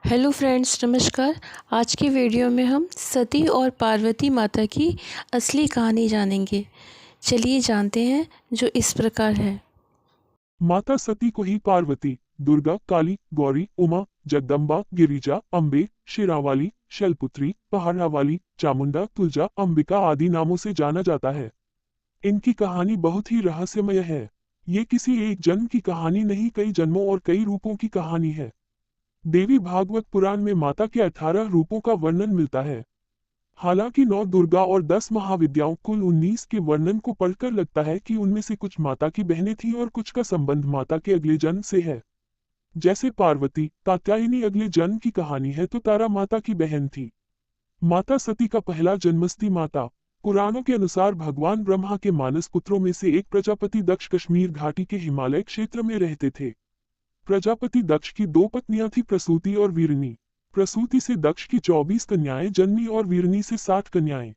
Hello friends, नमस्कार। आज की वीडियो में हम सती और पार्वती माता की असली कहानी जानेंगे। चलिए जानते हैं, जो इस प्रकार है। माता सती को ही पार्वती, दुर्गा, काली, गौरी, उमा, जगदम्बा, गिरिजा, अम्बे, शेरावाली, शैलपुत्री, पहाड़ावाली, चामुंडा, तुलजा, अंबिका आदि नामों से जाना जाता है। इनकी कहानी बहुत ही रहस्यमय है। ये किसी एक जन्म की कहानी नहीं, कई जन्मों और कई रूपों की कहानी है। देवी भागवत पुराण में माता के 18 रूपों का वर्णन मिलता है। हालांकि 9 दुर्गा और 10 महाविद्याओं कुल 19 के वर्णन को पढ़कर लगता है कि उनमें से कुछ माता की बहनें थीं और कुछ का संबंध माता के अगले जन्म से है। जैसे पार्वती, कात्यायनी अगले जन्म की कहानी है तो तारा माता की बहन थी। माता सती का पहला जन्म सती माता। पुराणों के अनुसार भगवान ब्रह्मा के मानस पुत्रों में से एक प्रजापति दक्ष कश्मीर घाटी के हिमालय क्षेत्र में रहते थे। प्रजापति दक्ष की 2 पत्नियां थी, प्रसूति और वीरनी। प्रसूति से दक्ष की 24 कन्याएं जन्मी और वीरनी से 60 कन्याएं।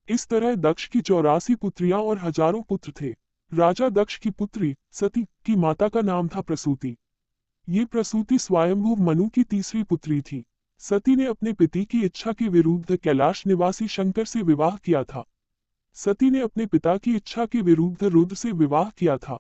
इस तरह दक्ष की 84 पुत्रियां और हजारों पुत्र थे। राजा दक्ष की पुत्री सती की माता का नाम था प्रसूति। ये प्रसूति स्वयंभू मनु की तीसरी पुत्री थी। सती ने अपने पति की इच्छा के विरुद्ध कैलाश निवासी शंकर से विवाह किया था। सती ने अपने पिता की इच्छा के विरुद्ध रुद्र से विवाह किया था।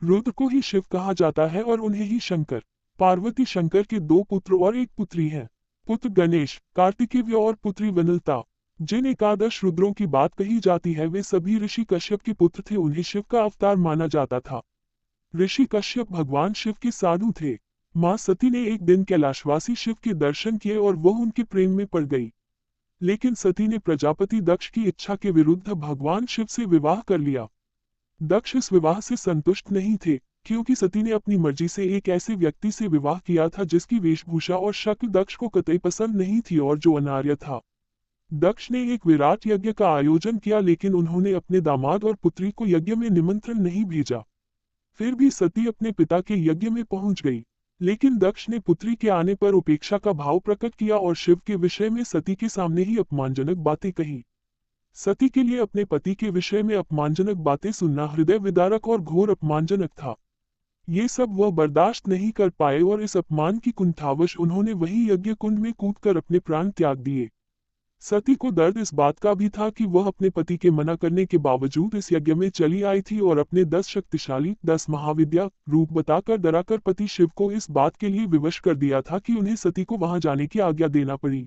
रुद्र को ही शिव कहा जाता है और उन्हें ही शंकर। पार्वती शंकर के 2 पुत्र और एक पुत्री हैं। पुत्र गणेश, कार्तिकेय और पुत्री वनलता। जिन एकादश रुद्रों की बात कही जाती है वे सभी ऋषि कश्यप के पुत्र थे, उन्हें शिव का अवतार माना जाता था। ऋषि कश्यप भगवान शिव के साधु थे। मां सती ने एक दिन कैलाशवासी शिव के दर्शन किए और वह उनके प्रेम में पड़ गई। लेकिन सती ने प्रजापति दक्ष की इच्छा के विरुद्ध भगवान शिव से विवाह कर लिया। दक्ष इस विवाह से संतुष्ट नहीं थे, क्योंकि सती ने अपनी मर्जी से एक ऐसे व्यक्ति से विवाह किया था जिसकी वेशभूषा और शक्ल दक्ष को कतई पसंद नहीं थी और जो अनार्य था। दक्ष ने एक विराट यज्ञ का आयोजन किया, लेकिन उन्होंने अपने दामाद और पुत्री को यज्ञ में निमंत्रण नहीं भेजा। फिर भी सती अपने पिता के यज्ञ में पहुंच गई। लेकिन दक्ष ने पुत्री के आने पर उपेक्षा का भाव प्रकट किया और शिव के विषय में सती के सामने ही अपमानजनक बातें कही। सती के लिए अपने पति के विषय में अपमानजनक बातें सुनना हृदय विदारक और घोर अपमानजनक था। ये सब वह बर्दाश्त नहीं कर पाए और इस अपमान की कुंठावश उन्होंने वही यज्ञ कुंड में कूदकर अपने प्राण त्याग दिए। सती को दर्द इस बात का भी था कि वह अपने पति के मना करने के बावजूद इस यज्ञ में चली आई थी और अपने 10 शक्तिशाली 10 महाविद्या रूप बताकर डराकर पति शिव को इस बात के लिए विवश कर दिया था कि उन्हें सती को वहां जाने की आज्ञा देना पड़ी।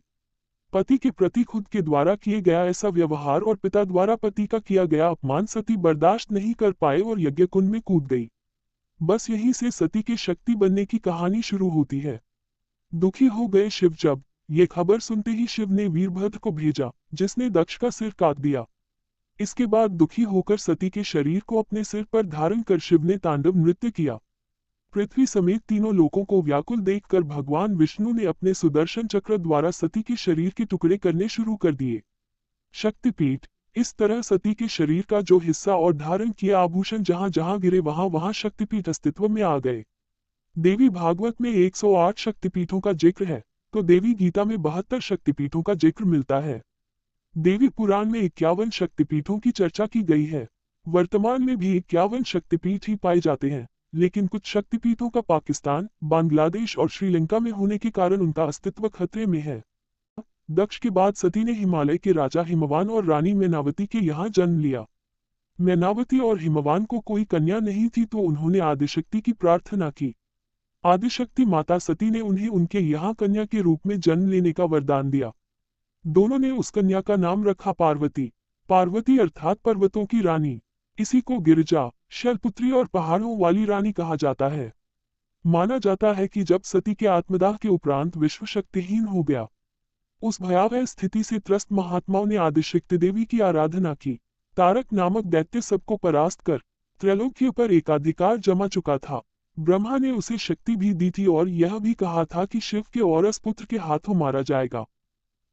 पति के प्रति खुद के द्वारा किए गया ऐसा व्यवहार और पिता द्वारा पति का किया गया अपमान सती बर्दाश्त नहीं कर पाए और यज्ञ कुंड में कूद गई। बस यहीं से सती के शक्ति बनने की कहानी शुरू होती है। दुखी हो गए शिव जब ये खबर सुनते ही शिव ने वीरभद्र को भेजा, जिसने दक्ष का सिर काट दिया। इसके बाद दुखी होकर सती के शरीर को अपने सिर पर धारण कर शिव ने तांडव नृत्य किया। पृथ्वी समेत तीनों लोकों को व्याकुल देखकर भगवान विष्णु ने अपने सुदर्शन चक्र द्वारा सती के शरीर के टुकड़े करने शुरू कर दिए। शक्तिपीठ। इस तरह सती के शरीर का जो हिस्सा और धारण किया आभूषण जहां जहां गिरे वहां वहां शक्तिपीठ अस्तित्व में आ गए। देवी भागवत में 108 शक्तिपीठों का जिक्र है, तो देवी गीता में 72 शक्तिपीठों का जिक्र मिलता है। देवी पुराण में 51 शक्तिपीठों की चर्चा की गई है। वर्तमान में भी 51 शक्तिपीठ ही पाए जाते हैं, लेकिन कुछ शक्तिपीठों का पाकिस्तान, बांग्लादेश और श्रीलंका में होने के कारण उनका अस्तित्व खतरे में है। दक्ष के बाद सती ने हिमालय के राजा हिमवान और रानी मैनावती के यहाँ जन्म लिया। मैनावती और हिमवान को कोई कन्या नहीं थी, तो उन्होंने आदिशक्ति की प्रार्थना की। आदिशक्ति माता सती ने उन्हें उनके यहाँ कन्या के रूप में जन्म लेने का वरदान दिया। दोनों ने उस कन्या का नाम रखा पार्वती। पार्वती अर्थात पर्वतों की रानी। इसी को गिरिजा, शैलपुत्री और पहाड़ों वाली रानी कहा जाता है। माना जाता है कि जब सती के आत्मदाह के उपरांत विश्व शक्तिहीन हो गया, उस भयावह स्थिति से त्रस्त महात्माओं ने आदिशक्ति देवी की आराधना की। तारक नामक दैत्य सबको परास्त कर त्रैलोक्य पर एकाधिकार जमा चुका था। ब्रह्मा ने उसे शक्ति भी दी थी और यह भी कहा था कि शिव के औरस पुत्र के हाथों मारा जाएगा।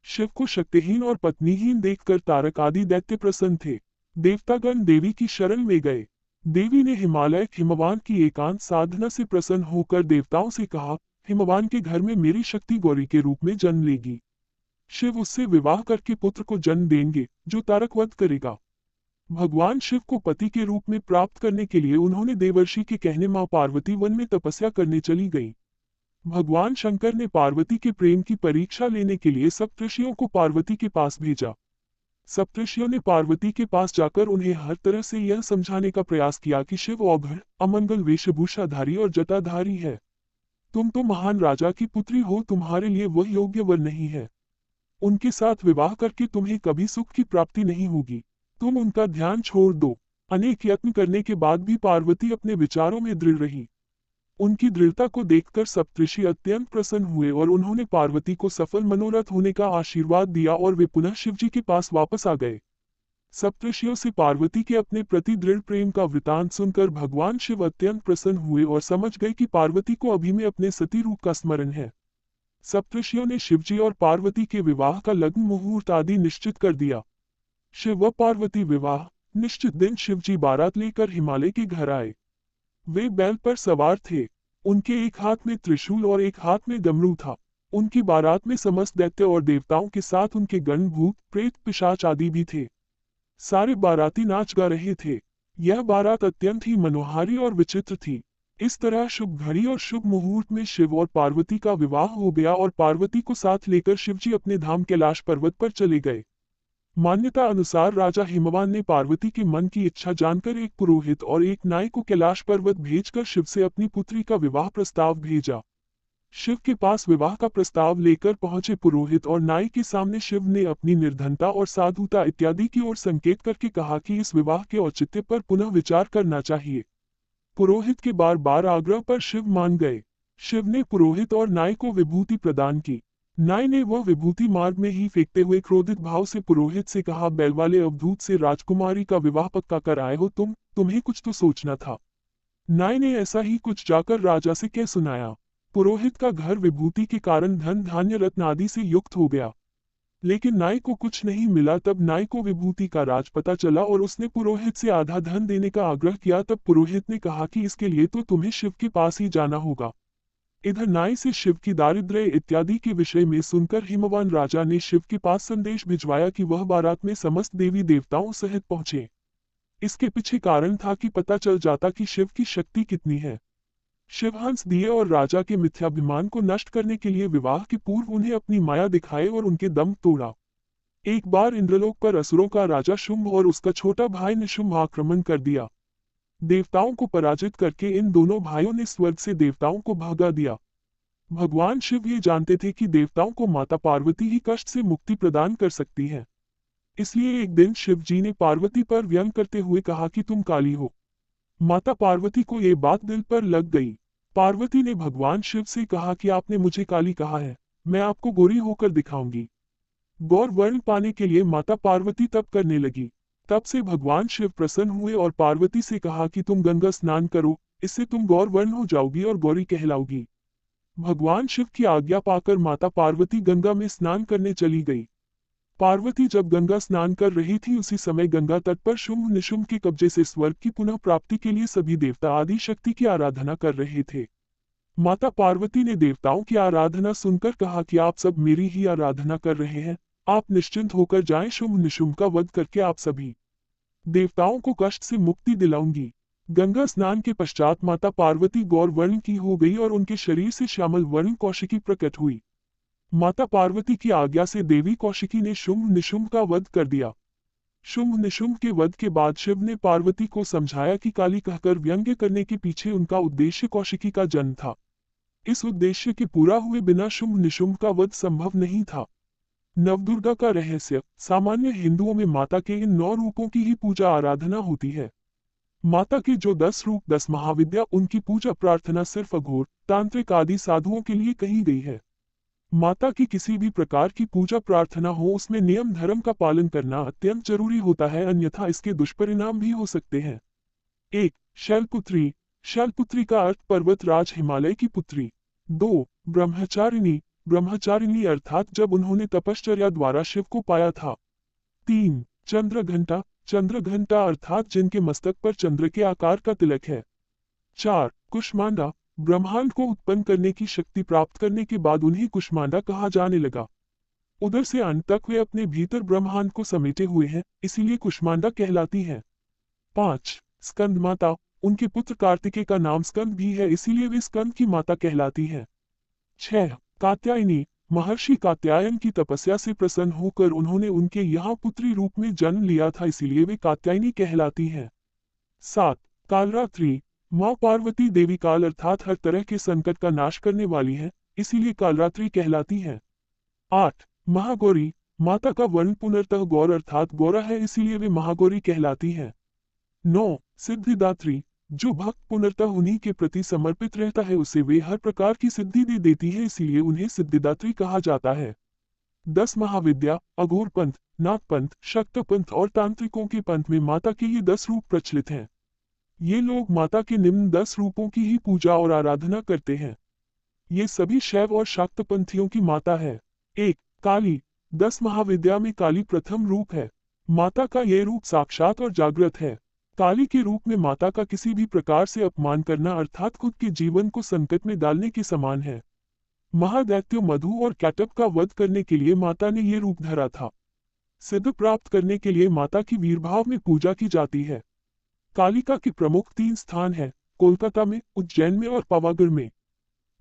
शिव को शक्तिहीन और पत्नीहीन देखकर तारक आदि दैत्य प्रसन्न थे। देवतागण देवी की शरण में गए। देवी ने हिमालय हिमवान की एकांत साधना से प्रसन्न होकर देवताओं से कहा, हिमवान के घर में मेरी शक्ति गौरी के रूप में जन्म लेगी। शिव उससे विवाह करके पुत्र को जन्म देंगे, जो तारक वध करेगा। भगवान शिव को पति के रूप में प्राप्त करने के लिए उन्होंने देवर्षि के कहने मां पार्वती वन में तपस्या करने चली गईं। भगवान शंकर ने पार्वती के प्रेम की परीक्षा लेने के लिए सप्तऋषियों को पार्वती के पास भेजा। सप्तऋषियों ने पार्वती के पास जाकर उन्हें हर तरह से यह समझाने का प्रयास किया कि शिव औघड़, अमंगल वेशभूषाधारी और जटाधारी है। तुम तो महान राजा की पुत्री हो, तुम्हारे लिए वह योग्य वर नहीं है। उनके साथ विवाह करके तुम्हें कभी सुख की प्राप्ति नहीं होगी। तुम उनका ध्यान छोड़ दो। अनेक यत्न करने के बाद भी पार्वती अपने विचारों में दृढ़ रही। उनकी दृढ़ता को देखकर सप्तऋषि अत्यंत प्रसन्न हुए और उन्होंने पार्वती को सफल मनोरथ होने का आशीर्वाद दिया और वे पुनः शिवजी के पास वापस आ गए। सप्तऋषियों से पार्वती के अपने प्रति दृढ़ प्रेम का वृतांत सुनकर भगवान शिव अत्यंत प्रसन्न हुए और समझ गए कि पार्वती को अभी में अपने सती रूप का स्मरण है। सप्तऋषियों ने शिवजी और पार्वती के विवाह का लग्न मुहूर्त आदि निश्चित कर दिया। शिव व पार्वती विवाह निश्चित दिन शिवजी बारात लेकर हिमालय के घर आए। वे बैल पर सवार थे। उनके एक हाथ में त्रिशूल और एक हाथ में डमरू था। उनकी बारात में समस्त दैत्य और देवताओं के साथ उनके गण, भूत, प्रेत, पिशाच आदि भी थे। सारे बाराती नाच गा रहे थे। यह बारात अत्यंत ही मनोहारी और विचित्र थी। इस तरह शुभ घड़ी और शुभ मुहूर्त में शिव और पार्वती का विवाह हो गया और पार्वती को साथ लेकर शिवजी अपने धाम कैलाश पर्वत पर चले गए। मान्यता अनुसार राजा हिमवान ने पार्वती के मन की इच्छा जानकर एक पुरोहित और एक नाई को कैलाश पर्वत भेजकर शिव से अपनी पुत्री का विवाह प्रस्ताव भेजा। शिव के पास विवाह का प्रस्ताव लेकर पहुंचे पुरोहित और नाई के सामने शिव ने अपनी निर्धनता और साधुता इत्यादि की ओर संकेत करके कहा कि इस विवाह के औचित्य पर पुनः विचार करना चाहिए। पुरोहित के बार बार आग्रह पर शिव मान गए। शिव ने पुरोहित और नाई को विभूति प्रदान की। नाई ने वह विभूति मार्ग में ही फेंकते हुए क्रोधित भाव से पुरोहित से कहा, बैल वाले अवधूत से राजकुमारी का विवाह पक्का कर आए हो तुम्हें कुछ तो सोचना था। नाई ने ऐसा ही कुछ जाकर राजा से कह सुनाया। पुरोहित का घर विभूति के कारण धन, धान्य, रत्न आदि से युक्त हो गया। लेकिन नाई को कुछ नहीं मिला। तब नाई को विभूति का राज पता चला और उसने पुरोहित से आधा धन देने का आग्रह किया। तब पुरोहित ने कहा कि इसके लिए तो तुम्हें शिव के पास ही जाना होगा। इधर नाई से शिव की दारिद्र्य इत्यादि के विषय में सुनकर हिमवान राजा ने शिव के पास संदेश भिजवाया कि वह बारात में समस्त देवी देवताओं सहित पहुंचे। इसके पीछे कारण था कि पता चल जाता कि शिव की शक्ति कितनी है। शिव हंस दिए और राजा के मिथ्याभिमान को नष्ट करने के लिए विवाह के पूर्व उन्हें अपनी माया दिखाए और उनके दम तोड़ा। एक बार इंद्रलोक पर असुरों का राजा शुंभ और उसका छोटा भाई निशुंभ आक्रमण कर दिया। देवताओं को पराजित करके इन दोनों भाइयों ने स्वर्ग से देवताओं को भगा दिया। भगवान शिव ये जानते थे कि देवताओं को माता पार्वती ही कष्ट से मुक्ति प्रदान कर सकती है। इसलिए एक दिन शिव जी ने पार्वती पर व्यंग करते हुए कहा कि तुम काली हो। माता पार्वती को ये बात दिल पर लग गई। पार्वती ने भगवान शिव से कहा कि आपने मुझे काली कहा है, मैं आपको गोरी होकर दिखाऊंगी। गौर वर्ण पाने के लिए माता पार्वती तप करने लगी। तब से भगवान शिव प्रसन्न हुए और पार्वती से कहा कि तुम गंगा स्नान करो, इससे तुम गौर वर्ण हो जाओगी और गौरी कहलाओगी। भगवान शिव की आज्ञा पाकर माता पार्वती गंगा में स्नान करने चली गई। पार्वती जब गंगा स्नान कर रही थी उसी समय गंगा तट पर शुंभ निशुंभ के कब्जे से स्वर्ग की पुनः प्राप्ति के लिए सभी देवता आदि शक्ति की आराधना कर रहे थे। माता पार्वती ने देवताओं की आराधना सुनकर कहा कि आप सब मेरी ही आराधना कर रहे हैं, आप निश्चिंत होकर जाएं, शुंभ निशुंभ का वध करके आप सभी देवताओं को कष्ट से मुक्ति दिलाऊंगी। गंगा स्नान के पश्चात माता पार्वती गौर वर्ण की हो गई और उनके शरीर से श्यामल वर्ण कौशिकी प्रकट हुई। माता पार्वती की आज्ञा से देवी कौशिकी ने शुंभ निशुंभ का वध कर दिया। शुंभ निशुंभ के वध के बाद शिव ने पार्वती को समझाया कि काली कहकर व्यंग्य करने के पीछे उनका उद्देश्य कौशिकी का जन्म था। इस उद्देश्य के पूरा हुए बिना शुंभ निशुंभ का वध संभव नहीं था। नवदुर्गा का रहस्य। सामान्य हिंदुओं में माता के इन 9 रूपों की ही पूजा आराधना होती है। माता के जो 10 रूप, 10 महाविद्या, उनकी पूजा प्रार्थना सिर्फ अघोर, तांत्रिक आदि साधुओं के लिए कही गई है। माता की किसी भी प्रकार की पूजा प्रार्थना हो उसमें नियम धर्म का पालन करना अत्यंत जरूरी होता है, अन्यथा इसके दुष्परिणाम भी हो सकते हैं। 1. शैलपुत्री। शैलपुत्री का अर्थ पर्वत राज हिमालय की पुत्री। 2. ब्रह्मचारिणी। ब्रह्मचारिणी अर्थात जब उन्होंने तपश्चर्या द्वारा शिव को पाया था। 3. चंद्रघंटा। चंद्रघंटा अर्थात जिनके मस्तक पर चंद्र के आकार का तिलक है। 4. कुष्मांडा। ब्रह्मांड को उत्पन्न करने की शक्ति प्राप्त करने के बाद उन्हें कुष्मांडा कहा जाने लगा। उधर से अंत तक वे अपने भीतर ब्रह्मांड को समेटे हुए हैं, इसीलिए कुष्मांडा कहलाती है। 5. स्कंद माता। उनके पुत्र कार्तिकेय का नाम स्कंद भी है, इसीलिए वे स्कंद की माता कहलाती है। 6. कात्यायनी। महर्षि कात्यायन की तपस्या से प्रसन्न होकर उन्होंने उनके यहाँ पुत्री रूप में जन्म लिया था, इसीलिए वे कात्यायनी कहलाती हैं। 7. कालरात्रि। माँ पार्वती देवी काल अर्थात हर तरह के संकट का नाश करने वाली है, इसीलिए कालरात्रि कहलाती हैं। 8. महागौरी। माता का वर्ण पुनर्तः गौर अर्थात गौरा है, इसीलिए वे महागौरी कहलाती हैं। 9. सिद्धिदात्री। जो भक्त पुनर्तः उन्हीं के प्रति समर्पित रहता है उसे वे हर प्रकार की सिद्धि दे देती है, इसीलिए उन्हें सिद्धिदात्री कहा जाता है। 10. महाविद्या। अघोर पंथ, नागपंथ, शक्त पंथ और तांत्रिकों के पंथ में माता के ये 10 रूप प्रचलित हैं। ये लोग माता के निम्न 10 रूपों की ही पूजा और आराधना करते हैं। ये सभी शैव और शाक्त पंथियों की माता है। 1. काली। 10 महाविद्या में काली प्रथम रूप है। माता का ये रूप साक्षात और जागृत है। काली के रूप में माता का किसी भी प्रकार से अपमान करना अर्थात खुद के जीवन को संकट में डालने के समान है। महादैत्य मधु और कैटअप का वध करने के लिए माता ने ये रूप धरा था। सिद्ध प्राप्त करने के लिए माता की वीरभाव में पूजा की जाती है। कालिका के प्रमुख 3 स्थान है, कोलकाता में, उज्जैन में और पावागढ़ में।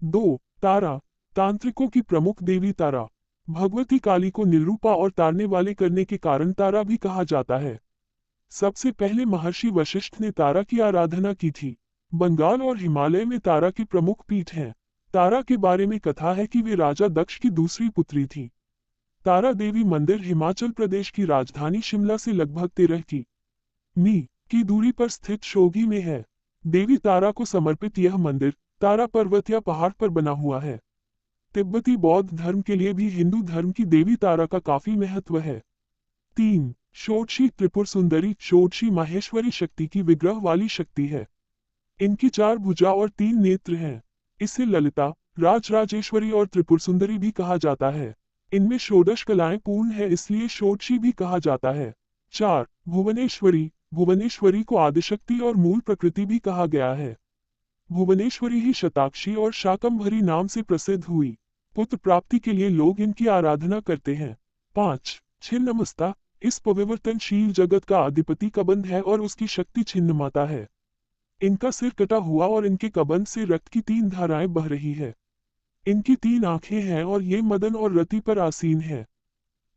2. तारा। तांत्रिकों की प्रमुख देवी तारा। भगवती काली को निरूपा और तारने वाले करने के कारण तारा भी कहा जाता है। सबसे पहले महर्षि वशिष्ठ ने तारा की आराधना की थी। बंगाल और हिमालय में तारा की प्रमुख पीठ है। तारा के बारे में कथा है कि वे राजा दक्ष की दूसरी पुत्री थी। तारा देवी मंदिर हिमाचल प्रदेश की राजधानी शिमला से लगभग 13 मी की दूरी पर स्थित शोघी में है। देवी तारा को समर्पित यह मंदिर तारा पर्वत या पहाड़ पर बना हुआ है। तिब्बती बौद्ध धर्म के लिए भी हिंदू धर्म की देवी तारा का काफी महत्व है। 3. षोडशी त्रिपुर सुंदरी। षोडशी माहेश्वरी शक्ति की विग्रह वाली शक्ति है। इनकी 4 भुजा और 3 नेत्र हैं। इसे ललिता, राजराजेश्वरी और त्रिपुर सुंदरी भी कहा जाता है। इनमें षोडश कलाएं पूर्ण है, इसलिए षोडशी भी कहा जाता है। 4. भुवनेश्वरी। भुवनेश्वरी को आदिशक्ति और मूल प्रकृति भी कहा गया है। भुवनेश्वरी ही शताक्षी और शाकंभरी नाम से प्रसिद्ध हुई। पुत्र प्राप्ति के लिए लोग इनकी आराधना करते हैं। 5. छिन्नमस्ता। इस परिवर्तनशील जगत का अधिपति कबंध है और उसकी शक्ति छिन्न माता है। इनका सिर कटा हुआ और इनके कबंध से रक्त की 3 धाराएं बह रही है। इनकी 3 आंखें हैं और ये मदन और रति पर आसीन है।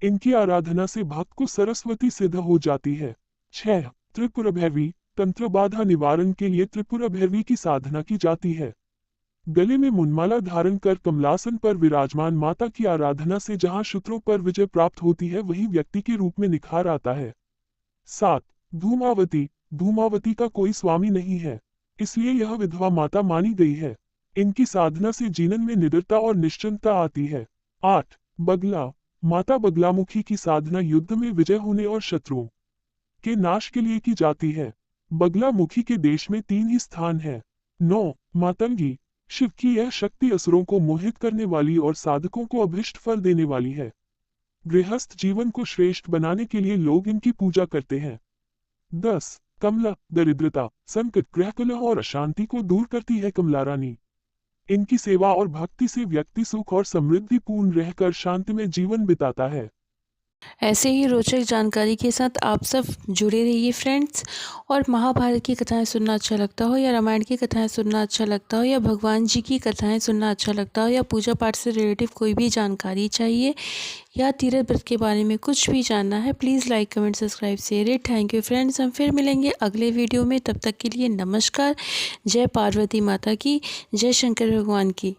इनकी आराधना से भक्त को सरस्वती सिद्ध हो जाती है। 6. त्रिपुरा भैरवी। तंत्र बाधा निवारण के लिए त्रिपुरा भैरवी की साधना की जाती है। गले में मुंडमाला धारण कर कमलासन पर विराजमान माता की आराधना से जहां शत्रुओं पर विजय प्राप्त होती है वही व्यक्ति के रूप में निखार आता है। 7. धूमावती। धूमावती का कोई स्वामी नहीं है, इसलिए यह विधवा माता मानी गई है। इनकी साधना से जीवन में निडरता और निश्चिंतता आती है। 8. बगला। माता बगलामुखी की साधना युद्ध में विजय होने और शत्रुओं के नाश के लिए की जाती है। बगलामुखी के देश में 3 ही स्थान है। 9. मातंगी। शिव की यह शक्ति असुरों को मोहित करने वाली और साधकों को अभीष्ट फल देने वाली है। गृहस्थ जीवन को श्रेष्ठ बनाने के लिए लोग इनकी पूजा करते हैं। 10. कमला। दरिद्रता, संकट, गृहकलह और अशांति को दूर करती है कमला रानी। इनकी सेवा और भक्ति से व्यक्ति सुख और समृद्धि पूर्ण रहकर शांति में जीवन बिताता है। ऐसे ही रोचक जानकारी के साथ आप सब जुड़े रहिए फ्रेंड्स। और महाभारत की कथाएं सुनना अच्छा लगता हो या रामायण की कथाएं सुनना अच्छा लगता हो या भगवान जी की कथाएं सुनना अच्छा लगता हो या पूजा पाठ से रिलेटिव कोई भी जानकारी चाहिए या तीर्थ व्रत के बारे में कुछ भी जानना है, please like comment subscribe share it. Thank you friends. हम फिर मिलेंगे अगले वीडियो में, तब तक के लिए नमस्कार। जय पार्वती माता की, जय शंकर भगवान की।